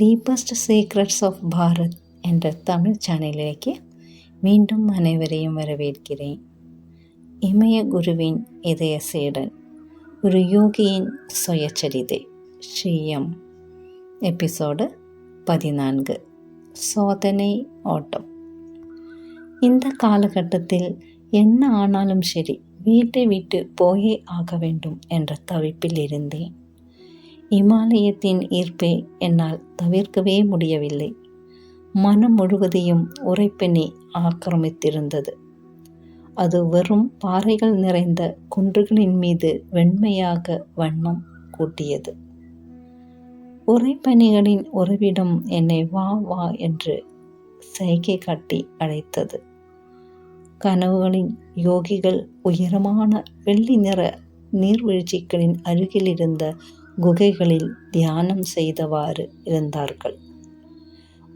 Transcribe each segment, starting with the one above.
Deepest secrets of Bharat என்ற தமிழ் சேனலிലേക്ക് மீண்டும் அனைவரையும் வரவேற்கிறேன். இமய குருவின் இதய சேடன், ஒரு யோகியின் சுயச்சரிதை, ஸ்ரீயம். எபிசோடு 14, சோதனை ஓட்டம். இந்த காலகட்டத்தில் என்ன ஆனாலும் சரி, வீட்டை விட்டு போயே ஆக வேண்டும் என்ற தவிப்பில் இருந்தேன். இமாலயத்தின் ஈர்ப்பை என்னால் தவிர்க்கவே முடியவில்லை. மனம் முழுவதையும் உறைபனி ஆக்கிரமித்திருந்தது. அது வெறும் பாறைகள் நிறைந்த குன்றுகளின் மீது வெண்மையாக வண்ணம் கூட்டியது. உறைபனிகளின் உறவிடம் என்னை வா வா என்று சைகை காட்டி அழைத்தது. கனவுகளின் யோகிகள் உயரமான வெள்ளி நிற நீர்வீழ்ச்சிகளின் அருகில் இருந்த குகைகளில் தியானம் செய்தவாறு இருந்தார்கள்.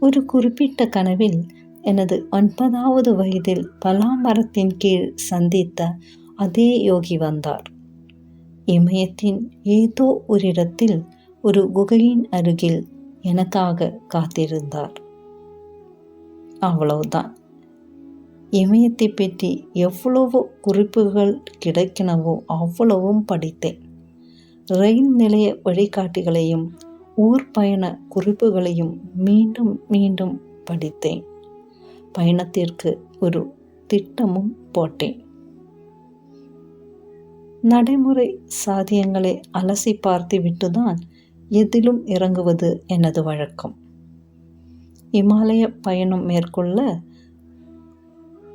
ஒரு குறிப்பிட்ட கனவில் எனது 9வது வயதில் பலாமரத்தின் கீழ் சந்தித்த அதே யோகி வந்தார். இமயத்தின் ஏதோ ஒரு இடத்தில் ஒரு குகையின் அருகில் எனக்காக காத்திருந்தார். அவ்வளவுதான். இமயத்தை பற்றி எவ்வளவோ குறிப்புகள் கிடைக்கினவோ அவ்வளவும் படித்தேன். ரயில் நிலைய வழிகாட்டிகளையும் ஊர் பயண குறிப்புகளையும் மீண்டும் மீண்டும் படித்தேன். பயணத்திற்கு ஒரு திட்டமும் போட்டேன். நடைமுறை சாத்தியங்களை அலசி பார்த்து விட்டுதான் எதிலும் இறங்குவது எனது வழக்கம். இமாலய பயணம் மேற்கொள்ள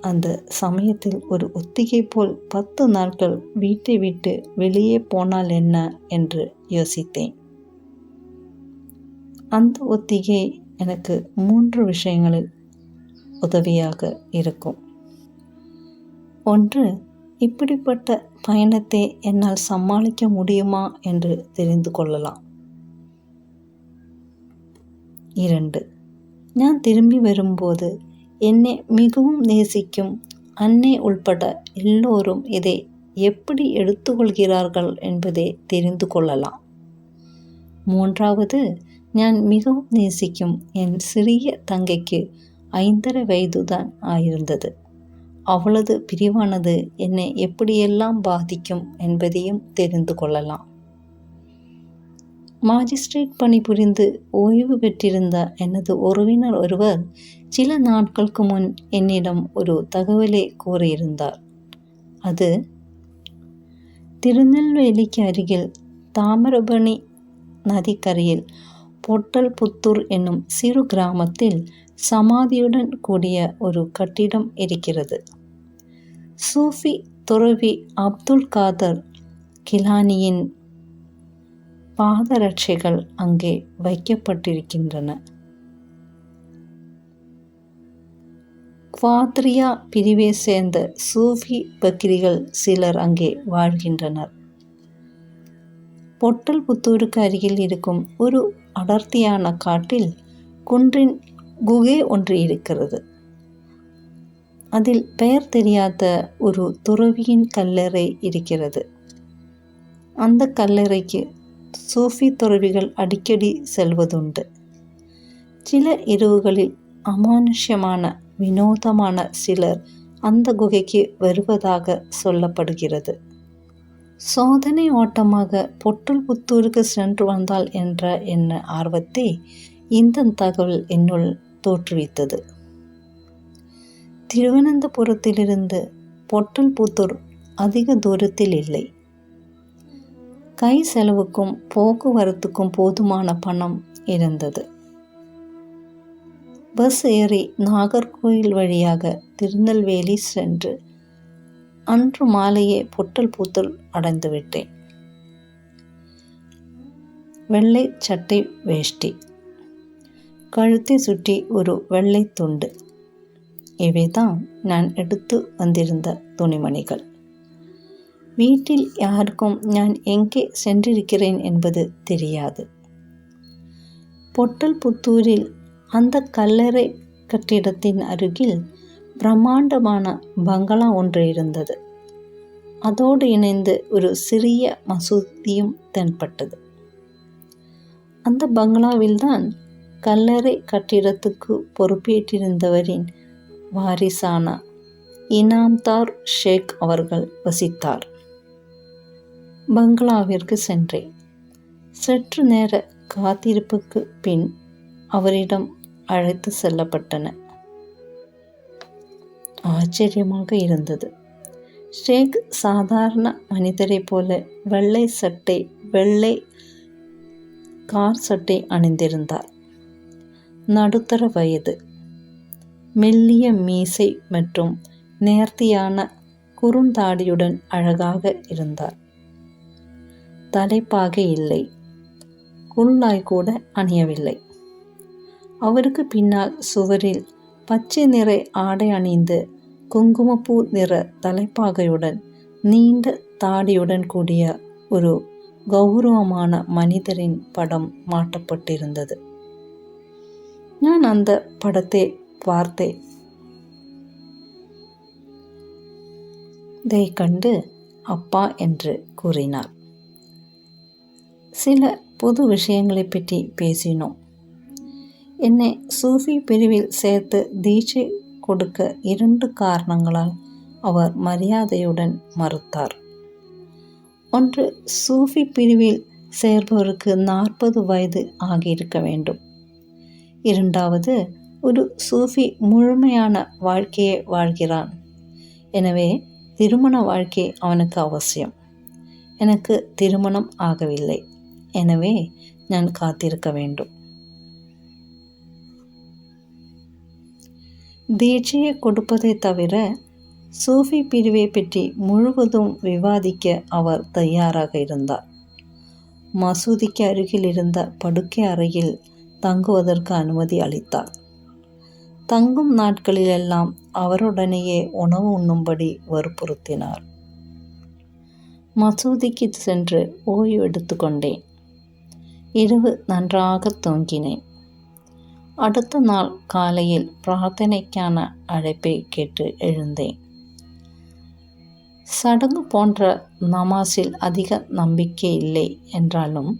அந்த சமயத்தில் ஒரு ஒத்திகை போல் 10 நாட்கள் வீட்டை விட்டு வெளியே போனால் என்ன என்று யோசித்தேன். அந்த ஒத்திகை எனக்கு 3 விஷயங்களில் உதவியாக இருக்கும். 1, இப்படிப்பட்ட பயணத்தை என்னால் சமாளிக்க முடியுமா என்று தெரிந்து கொள்ளலாம். 2, நான் திரும்பி வரும்போது என்னை மிகவும் நேசிக்கும் அன்னை உள்பட எல்லோரும் இதை எப்படி எடுத்துக்கொள்கிறார்கள் என்பதை தெரிந்து கொள்ளலாம். 3வது, நான் மிகவும் நேசிக்கும் என் சிறிய தங்கைக்கு 5½ வயதுதான் ஆயிருந்தது. அவளது பிரிவானது என்னை எப்படியெல்லாம் பாதிக்கும் என்பதையும் தெரிந்து கொள்ளலாம். மாஜிஸ்ட்ரேட் பணிபுரிந்து ஓய்வு பெற்றிருந்த எனது உறவினர் ஒருவர் சில நாட்களுக்கு முன் என்னிடம் ஒரு தகவலை கூறியிருந்தார். அது திருநெல்வேலிக்கு அருகில் தாமிரபரணி நதிக்கரையில் பொட்டல்புத்தூர் என்னும் சிறு கிராமத்தில் சமாதியுடன் கூடிய ஒரு கட்டிடம் இருக்கிறது. சூஃபி துறவி அப்துல் காதர் கிலானியின் பாதரட்சைகள் அங்கே வைக்கப்பட்டிருக்கின்றன. குவாத்ரியா பிரிவை சேர்ந்த சூஃபி பக்ரிகள் சிலர் அங்கே வாழ்கின்றனர். பொட்டல்புத்தூருக்கு அருகில் இருக்கும் ஒரு அடர்த்தியான காட்டில் குன்றின் குகை ஒன்று இருக்கிறது. அதில் பெயர் தெரியாத ஒரு துறவியின் கல்லறை இருக்கிறது. அந்த கல்லறைக்கு சூஃபி துறவிகள் அடிக்கடி செல்வதுண்டு. சில இரவுகளில் அமானுஷ்யமான வினோதமான சிலர் அந்த குகைக்கு வருவதாக சொல்லப்படுகிறது. சோதனை ஓட்டமாக பொட்டல்புத்தூருக்கு சென்று வந்தால் என்ற என் ஆர்வத்தை இந்த தகவல் என்னுள் தோற்றுவித்தது. திருவனந்தபுரத்திலிருந்து பொட்டல்புத்தூர் அதிக தூரத்தில் இல்லை. கை செலவுக்கும் போக்குவரத்துக்கும் போதுமான பணம் இருந்தது. பஸ் ஏறி நாகர்கோயில் வழியாக திருநெல்வேலி சென்று அன்று மாலையே பொட்டல்புத்தூர் அடைந்துவிட்டேன். வெள்ளை சட்டை வேஷ்டி, கழுத்தை சுற்றி ஒரு வெள்ளை துண்டு, இவைதான் நான் எடுத்து வந்திருந்த துணிமணிகள். வீட்டில் யாருக்கும் நான் எங்கே சென்றிருக்கிறேன் என்பது தெரியாது. பொட்டல்புத்தூரில் அந்த கல்லறை கட்டிடத்தின் அருகில் பிரம்மாண்டமான பங்களா ஒன்று இருந்தது. அதோடு இணைந்து ஒரு சிறிய மசூதியும் தென்பட்டது. அந்த பங்களாவில்தான் கல்லறை கட்டிடத்துக்கு பொறுப்பேற்றிருந்தவரின் வாரிசான இனாம்தார் ஷேக் அவர்கள் வசித்தார். பங்களாவிற்கு சென்றேன். சற்று நேர காத்திருப்புக்கு பின் அவரிடம் அழைத்து செல்லப்பட்டன. ஆச்சரியமாக இருந்தது. ஷேக் சாதாரண மனிதரைப் போல வெள்ளை கார் சட்டை அணிந்திருந்தார். நடுத்தர வயது, மெல்லிய மீசை மற்றும் நேர்த்தியான குறுந்தாடியுடன் அழகாக இருந்தார். தலைப்பாகை இல்லை, குல்லாய் கூட அணியவில்லை. அவருக்கு பின்னால் சுவரில் பச்சை நிற ஆடை அணிந்து குங்குமப்பூ நிற தலைப்பாகையுடன் நீண்ட தாடியுடன் கூடிய ஒரு கௌரவமான மனிதரின் படம் மாட்டப்பட்டிருந்தது. நான் அந்த படத்தை பார்த்தேன். இதை கண்டு அப்பா என்று கூறினார். சில பொது விஷயங்களை பற்றி பேசினோம். என்னை சூஃபி பிரிவில் சேர்த்து தீட்சை கொடுக்க 2 காரணங்களால் அவர் மரியாதையுடன் மறுத்தார். ஒன்று, சூஃபி பிரிவில் சேர்பவருக்கு 40 வயது ஆகியிருக்க வேண்டும். இரண்டாவது, ஒரு சூஃபி முழுமையான வாழ்க்கையை வாழ்கிறான். எனவே திருமண வாழ்க்கை அவனுக்கு அவசியம். எனக்கு திருமணம் ஆகவில்லை. எனவே நான் காத்திருக்க வேண்டும். தீட்சையை கொடுப்பதை தவிர சூஃபி பிரிவை பற்றி முழுவதும் விவாதிக்க அவர் தயாராக இருந்தார். மசூதிக்கு அருகில் இருந்த படுக்கை அறையில் தங்குவதற்கு அனுமதி அளித்தார். தங்கும் நாட்களிலெல்லாம் அவருடனேயே உணவு உண்ணும்படி வற்புறுத்தினார். மசூதிக்கு சென்று ஓய்வு எடுத்துக்கொண்டேன். இரவு நன்றாக தூங்கினேன். அடுத்த நாள் காலையில் பிரார்த்தனைக்கான அழைப்பை கேட்டு எழுந்தேன். சடங்கு போன்ற நமாஸில் அதிக நம்பிக்கை இல்லை என்றாலும்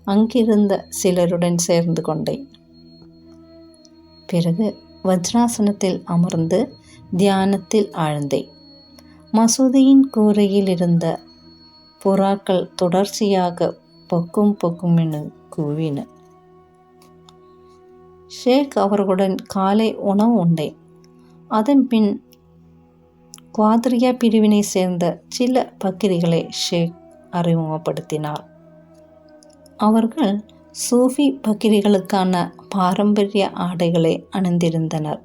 அங்கிருந்த சிலருடன் சேர்ந்து கொண்டேன். பிறகு வஜ்ராசனத்தில் அமர்ந்து தியானத்தில் ஆழ்ந்தேன். மசூதியின் கூரையில் இருந்த புறாக்கள் தொடர்ச்சியாக பொக்கும் என கூவின. ஷேக் அவர்களுடன் காலை உணவு உண்டேன். அதன் பின் குவாத்ரியா பிரிவினை சேர்ந்த சில பக்கிரிகளை ஷேக் அறிமுகப்படுத்தினார். அவர்கள் சூஃபி பக்கிரிகளுக்கான பாரம்பரிய ஆடைகளை அணிந்திருந்தனர்.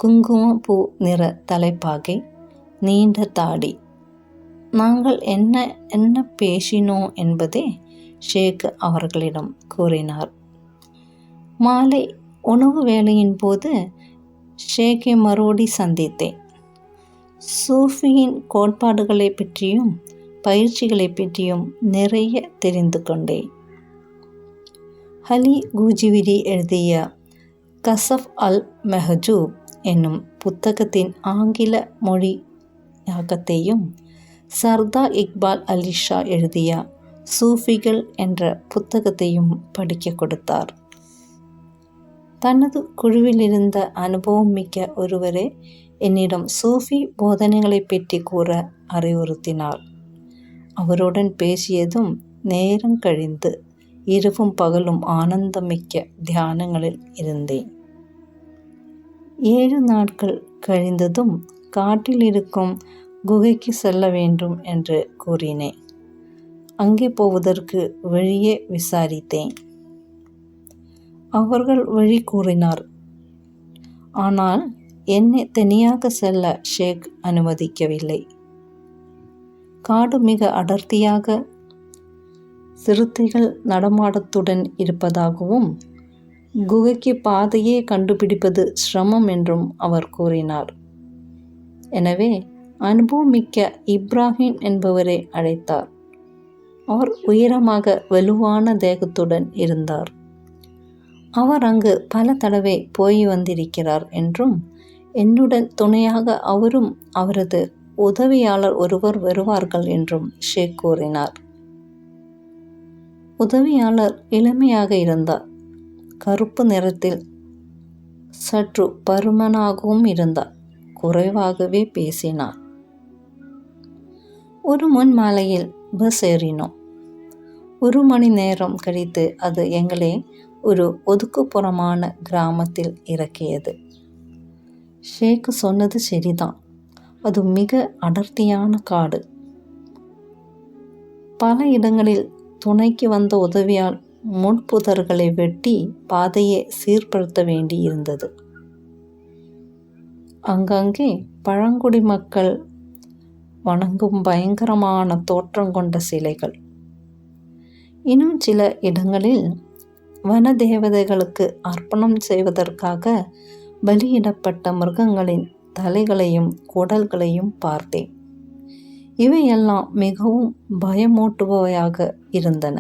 குங்கும பூ நிற தலைப்பாகை, நீண்ட தாடி. நாங்கள் என்ன பேசினோம் என்பதை ஷேக் அவர்களிடம் கூறினார். மாலை உணவு வேளையின் போது ஷேக்கை மறுபடி சந்தித்தேன். சூஃபியின் கோட்பாடுகளை பற்றியும் பயிற்சிகளை பற்றியும் நிறைய தெரிந்து கொண்டேன். அலி குஜிவிரி எழுதிய கசஃப் அல் மெஹஜூப் என்னும் புத்தகத்தின் ஆங்கில மொழியாக்கத்தையும் சர்தார் இக்பால் அலி ஷா எழுதிய சூஃபிகள் என்ற புத்தகத்தையும் படிக்க கொடுத்தார். தனது குழுவில் இருந்த அனுபவம் மிக்க ஒருவரே என்னிடம் சூஃபி போதனைகளை பற்றி கூற அறிவுறுத்தினார். அவருடன் பேசியதும் நேரம் கழிந்து இரவும் பகலும் ஆனந்தமிக்க தியானங்களில் இருந்தேன். 7 நாட்கள் கழிந்ததும் காட்டில் இருக்கும் குகைக்கு செல்ல வேண்டும் என்று கூறினேன். அங்கே போவதற்கு வழியே விசாரித்தேன். அவர்கள் வழி கூறினார். ஆனால் என்னை தனியாக செல்ல ஷேக் அனுமதிக்கவில்லை. காடு மிக அடர்த்தியாக சிறுத்தைகள் நடமாட்டத்துடன் இருப்பதாகவும் குகைக்கு பாதையே கண்டுபிடிப்பது சிரமம் என்றும் அவர் கூறினார். எனவே அனுபவமிக்க இப்ராஹிம் என்பவரை அழைத்தார். அவர் உயரமாக வலுவான தேகத்துடன் இருந்தார். அவர் அங்கு பல தடவை போய் வந்திருக்கிறார் என்றும் என்னுடன் துணையாக அவரும் அவரது உதவியாளர் ஒருவர் வருவார்கள் என்றும் ஷேக் கூறினார். உதவியாளர் இளமையாக இருந்தார். கருப்பு நிறத்தில் சற்று பருமனாகவும் இருந்தார். குறைவாகவே பேசினார். ஒரு முன் மாலையில் பஸ் ஏறினோம். 1 மணி நேரம் கழித்து அது எங்களை ஒரு ஒதுக்குப்புறமான கிராமத்தில் இறக்கியது. ஷேக் சொன்னது சரிதான். அது மிக அடர்த்தியான காடு. பல இடங்களில் துணைக்கு வந்த உதவியால் முட்புதர்களை வெட்டி பாதையை சீர்படுத்த வேண்டி இருந்தது. அங்கங்கே பழங்குடி மக்கள் வணங்கும் பயங்கரமான தோற்றம் கொண்ட சிலைகள். இன்னும் சில இடங்களில் வன தேவதைகளுக்கு அர்ப்பணம் செய்வதற்காக பலியிடப்பட்ட மிருகங்களின் தலைகளையும் குடல்களையும் பார்த்தேன். இவையெல்லாம் மிகவும் பயமூட்டுபவையாக இருந்தன.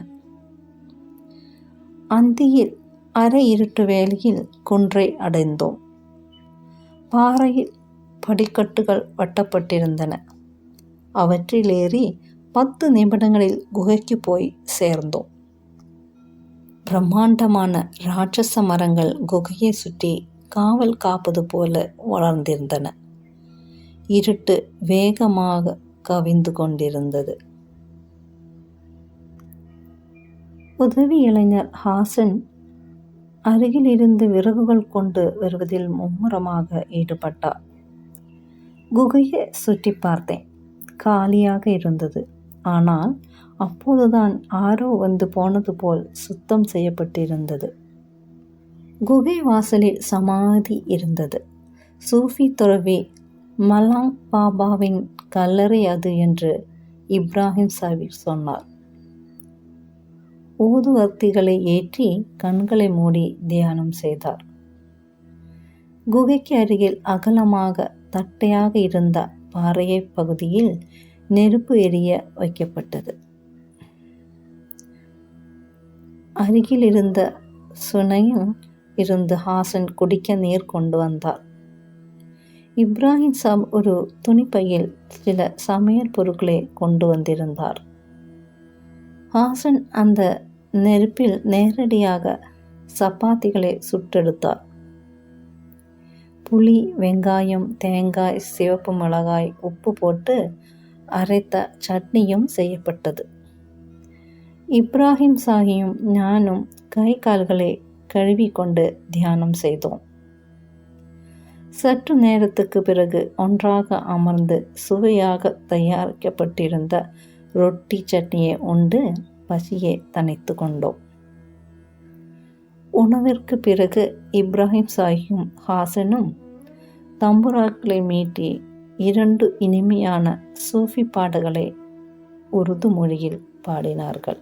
அந்தியில் அரை இருட்டு வேளையில் குன்றை அடைந்தோம். பாறையில் படிக்கட்டுகள் வெட்டப்பட்டிருந்தன. அவற்றில் ஏறி 10 நிமிடங்களில் குகைக்கு போய் சேர்ந்தோம். பிரம்மாண்டமான ராட்சச மரங்கள் குகையை சுற்றி காவல் காப்பது போல வளர்ந்திருந்தன. இருட்டு வேகமாக கவிந்து கொண்டிருந்தது. உதவி இளைஞர் ஹாசன் அருகில் இருந்து விறகுகள் கொண்டு வருவதில் மும்முரமாக ஈடுபட்டார். குகையை சுற்றி பார்த்தேன். காலியாக இருந்தது. ஆனால் அப்போதுதான் ஆரோ வந்து போனது போல் சுத்தம் செய்யப்பட்டிருந்தது. குகை வாசலில் சமாதி இருந்தது. சூஃபி துறவி மலாங் பாபாவின் கல்லறை அது என்று இப்ராஹிம் சாஹிப் சொன்னார். ஊதுவர்த்திகளை ஏற்றி கண்களை மூடி தியானம் செய்தார். குகைக்கு அருகில் அகலமாக தட்டையாக இருந்த பாறையை பகுதியில் நெருப்பு எரிய வைக்கப்பட்டது. அருகில் இருந்த சுனையில் இருந்து ஹாசன் குடிக்க நீர் கொண்டு வந்தார். இப்ராஹிம் சாப் ஒரு துணிப்பையில் சில சமையல் பொருட்களை கொண்டு வந்திருந்தார். ஹாசன் அந்த நெருப்பில் நேரடியாக சப்பாத்திகளை சுட்டெடுத்தார். புளி, வெங்காயம், தேங்காய், சிவப்பு மிளகாய், உப்பு போட்டு அரைத்த சட்னியும் செய்யப்பட்டது. இப்ராஹிம் சாஹியும் நானும் கை கால்களை கழுவி கொண்டு தியானம் செய்தோம். சற்று நேரத்துக்கு பிறகு ஒன்றாக அமர்ந்து சுவையாக தயாரிக்கப்பட்டிருந்த ரொட்டி சட்னியை உண்டு பசியை தணித்து கொண்டோம். உணவிற்கு பிறகு இப்ராஹிம் சாஹியும் ஹாசனும் தம்புராக்களை மீட்டி 2 இனிமையான சூஃபி பாடல்களை உருது மொழியில் பாடினார்கள்.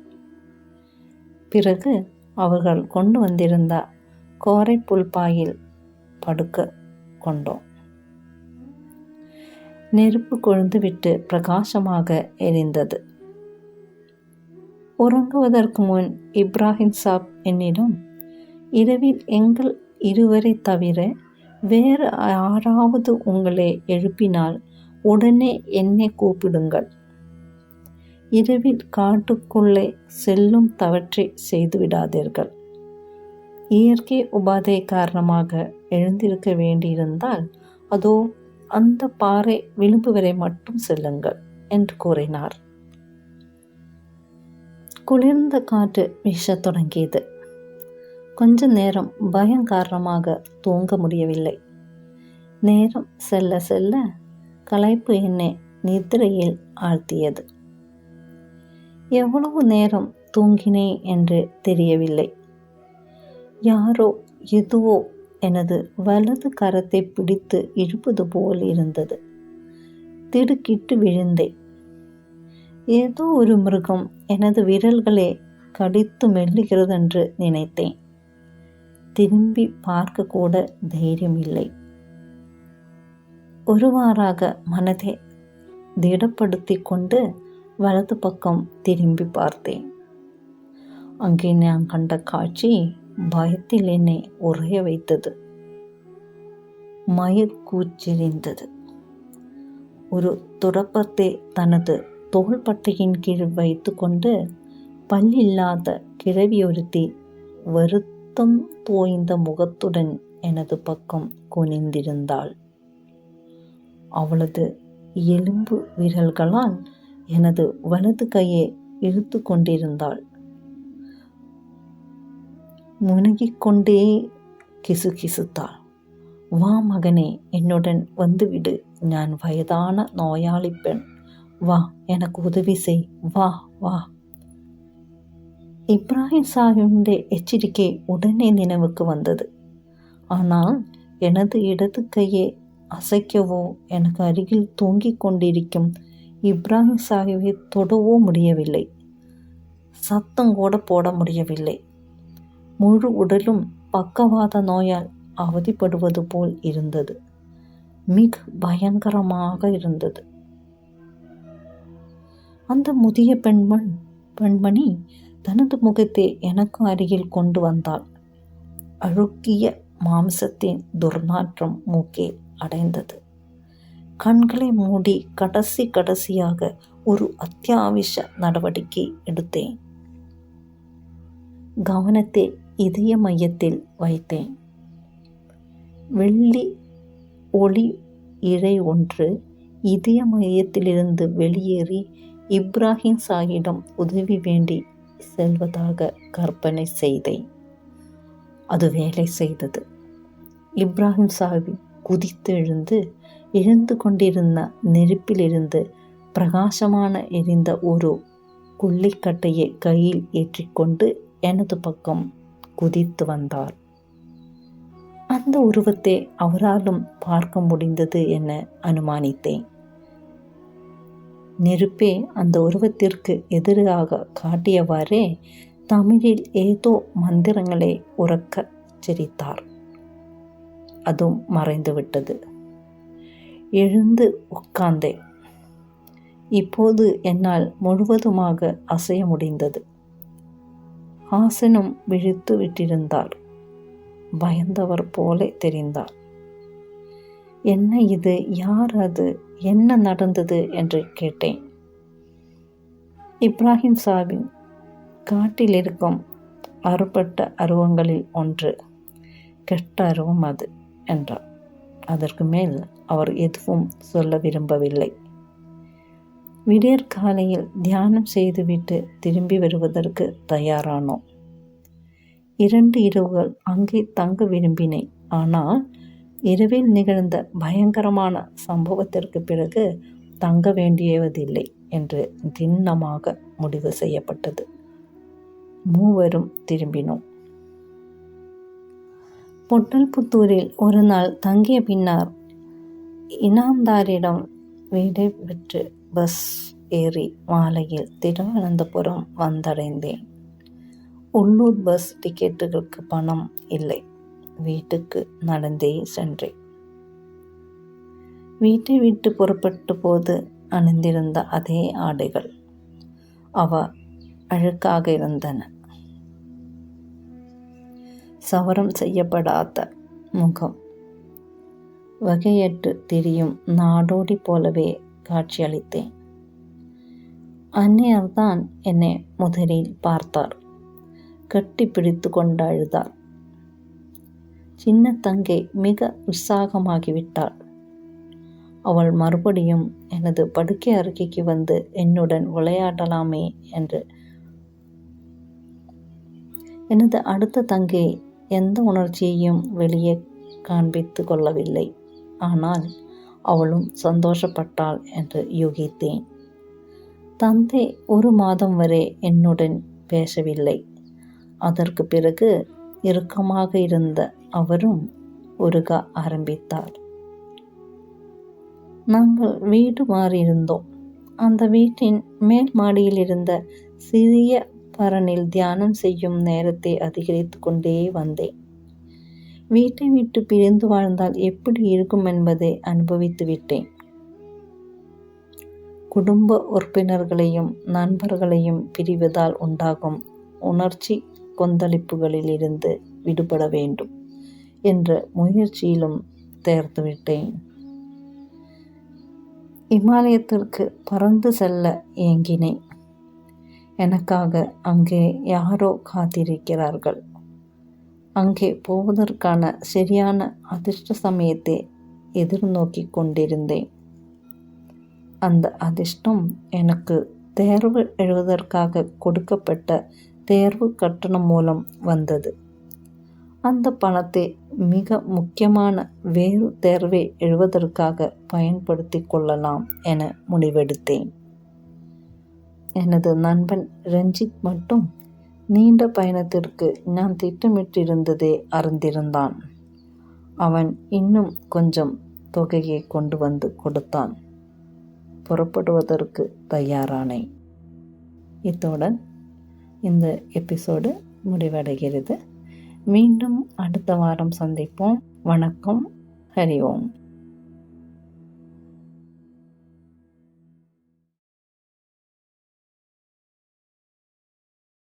பிறகு அவர்கள் கொண்டு வந்திருந்த கோரை புல்பாயில் படுக்க கொண்டோம். நெருப்பு கொழுந்துவிட்டு பிரகாசமாக எரிந்தது. உறங்குவதற்கு முன் இப்ராஹிம் சாப் என்னிடம், இரவில் எங்கள் இருவரை தவிர வேறு யாராவது உங்களை எழுப்பினால் உடனே என்னை கூப்பிடுங்கள். இரவில் காட்டுக்குள்ளே செல்லும் தவற்றை செய்துவிடாதீர்கள். இயற்கை உபாதை காரணமாக எழுந்திருக்க வேண்டியிருந்தால் அதோ அந்த பாறை விளிம்பு வரை மட்டும் செல்லுங்கள் என்று கூறினார். குளிர்ந்த காற்று வீசத் தொடங்கியது. கொஞ்ச நேரம் பயம் காரணமாக தூங்க முடியவில்லை. நேரம் செல்ல செல்ல களைப்பு என்னை நித்திரையில் ஆழ்த்தியது. எவ்வளவு நேரம் தூங்கினேன் என்று தெரியவில்லை. யாரோ எதுவோ எனது வலது கரத்தை பிடித்து இழுப்பது போல் இருந்தது. திடுக்கிட்டு விழுந்தேன். ஏதோ ஒரு மிருகம் எனது விரல்களை கடித்து மெல்லுகிறது என்று நினைத்தேன். திரும்பி பார்க்க கூட தைரியம் இல்லை. ஒருவாறாக மனதை திடப்படுத்தி கொண்டு வலது பக்கம் திரும்பி பார்த்தேன். அங்கே நான் கண்ட காட்சி பயத்தில் என்னை உறைய வைத்தது. மயிர்கூச்செறிந்தது. ஒரு துடப்பத்தை தனது தோள்பட்டையின் கீழ் வைத்து கொண்டு பல்லில்லாத கிழவி ஒருத்தி வருத்த இரத்தம் தோய்ந்த முகத்துடன் எனது பக்கம் குனிந்திருந்தாள். அவளது எலும்பு விரல்களால் எனது வலது கையை இழுத்து கொண்டிருந்தாள். முனகிக்கொண்டே கிசுகிசுத்தாள். வா மகனே, என்னுடன் வந்துவிடு. நான் வயதான நோயாளி பெண். வா, எனக்கு உதவி செய். வா வா. இப்ராஹிம் சாஹிபிന്റെ எச்சரிக்கை உடனே நினைவுக்கு வந்தது. ஆனால் எனது இடது கையை அசைக்கவோ எனக்கு அருகில் தூங்கிக் கொண்டிருக்கும் இப்ராஹிம் சாஹிபை தொடவோ முடியவில்லை. சத்தம் கூட போட முடியவில்லை. முழு உடலும் பக்கவாத நோயால் அவதிப்படுவது போல் இருந்தது. மிக பயங்கரமாக இருந்தது. அந்த முதிய பெண்மணி தனது முகத்தை எனக்கு அருகில் கொண்டு வந்தாள். அழுக்கிய மாம்சத்தின் துர்நாற்றம் மூக்கை அடைந்தது. கண்களை மூடி கடைசியாக ஒரு அத்தியாவசிய நடவடிக்கை எடுத்தேன். கவனத்தை இதய மையத்தில் வைத்தேன். வெள்ளி ஒளி இழை ஒன்று இதய மையத்திலிருந்து வெளியேறி இப்ராஹிம் சாஹிடம் உதவி வேண்டி செல்வதாக கற்பனை செய்தேன். அது வேலை செய்தது. இப்ராஹிம் சாஹிப் குதித்து எழுந்து கொண்டிருந்த நெருப்பிலிருந்து பிரகாசமான எரிந்த ஒரு கொள்ளிக்கட்டையை கையில் ஏற்றிக்கொண்டு எனது பக்கம் குதித்து வந்தார். அந்த உருவத்தை அவராலும் பார்க்க முடிந்தது என அனுமானித்தேன். நெருப்பே அந்த உருவத்திற்கு எதிராக காட்டியவாறே தமிழில் ஏதோ மந்திரங்களை உரக்க சிரித்தார். அதுவும் மறைந்துவிட்டது. எழுந்து உட்கார்ந்தேன். இப்போது என்னால் முழுவதுமாக அசைய முடிந்தது. ஹாசனும் விழித்து விட்டிருந்தார். பயந்தவர் போல தெரிந்தார். என்ன இது? யார் அது? என்ன நடந்தது என்று கேட்டேன். இப்ராஹிம் சாஹிப் காட்டில் இருக்கும் அறுபட்ட அருவங்களில் ஒன்று. கெட்ட அருவம் அது என்றார். அதற்கு மேல் அவர் எதுவும் சொல்ல விரும்பவில்லை. விடியற் காலையில் தியானம் செய்துவிட்டு திரும்பி வருவதற்கு தயாரானோம். 2 இரவுகள் அங்கே தங்க விரும்பினேன். ஆனால் இரவில் நிகழ்ந்த பயங்கரமான சம்பவத்திற்கு பிறகு தங்க வேண்டியதில்லை என்று திண்ணமாக முடிவு செய்யப்பட்டது. மூவரும் திரும்பினோம். பொட்டல்புத்தூரில் ஒரு நாள் தங்கிய பின்னர் இனாம்தாரிடம் வீடை விட்டு பஸ் ஏறி மாலையில் திருவனந்தபுரம் வந்தடைந்தேன். உள்ளூர் பஸ் டிக்கெட்டுகளுக்கு பணம் இல்லை. வீட்டுக்கு நடந்தே சென்றேன். வீட்டை விட்டு புறப்பட்ட போது அணிந்திருந்த அதே ஆடைகள் அவ அழுக்காக இருந்தன. சவரம் செய்யப்படாத முகம் வகையற்று திரியும் நாடோடி போலவே காட்சியளித்தேன். அன்னையர்தான் என்னை முதலில் பார்த்தார். கட்டி பிடித்து கொண்டு அழுதார். சின்ன தங்கை மிக உற்சாகமாகிவிட்டாள். அவள் மறுபடியும் எனது படுக்கை அருகைக்கு வந்து என்னுடன் விளையாடலாமே என்று. எனது அடுத்த தங்கை எந்த உணர்ச்சியையும் வெளியே காண்பித்து கொள்ளவில்லை. ஆனால் அவளும் சந்தோஷப்பட்டாள் என்று யூகித்தேன். தந்தை 1 மாதம் வரை என்னுடன் பேசவில்லை. அதற்கு பிறகு இறுக்கமாக இருந்த அவரும் உருக ஆரம்பித்தார். நாங்கள் வீடு மாறியிருந்தோம். அந்த வீட்டின் மேல் மாடியில் இருந்த சிறிய பரனில் தியானம் செய்யும் நேரத்தை அதிகரித்து கொண்டே வந்தேன். வீட்டை விட்டு பிரிந்து வாழ்ந்தால் எப்படி இருக்கும் என்பதை அனுபவித்து விட்டேன். குடும்ப உறுப்பினர்களையும் நண்பர்களையும் பிரிவதால் உண்டாகும் உணர்ச்சி கொந்தளிப்புகளில் இருந்து விடுபட வேண்டும் என்ற முயற்சியிலும் தேர்ந்துவிட்டேன். இமாலயத்திற்கு பறந்து செல்ல ஏங்கினேன். எனக்காக அங்கே யாரோ காத்திருக்கிறார்கள். அங்கே போவதற்கான சரியான அதிர்ஷ்ட சமயத்தை எதிர்நோக்கி கொண்டிருந்தேன். அந்த அதிர்ஷ்டம் எனக்கு தேர்வு எழுதுவதற்காக கொடுக்கப்பட்ட தேர்வு கட்டணம் மூலம் வந்தது. அந்த பணத்தை மிக முக்கியமான வேறு தேர்வை எழுதுவதற்காக பயன்படுத்தி கொள்ளலாம் என முடிவெடுத்தேன். எனது நண்பன் ரஞ்சித் மட்டும் நீண்ட பயணத்திற்கு நான் திட்டமிட்டிருந்ததை அறிந்திருந்தான். அவன் இன்னும் கொஞ்சம் தொகையை கொண்டு வந்து கொடுத்தான். புறப்படுவதற்கு தயாரானேன். இத்துடன் இந்த எபிசோடு முடிவடைகிறது. மீண்டும் அடுத்த வாரம் சந்திப்போம். வணக்கம். ஹரி ஓம்.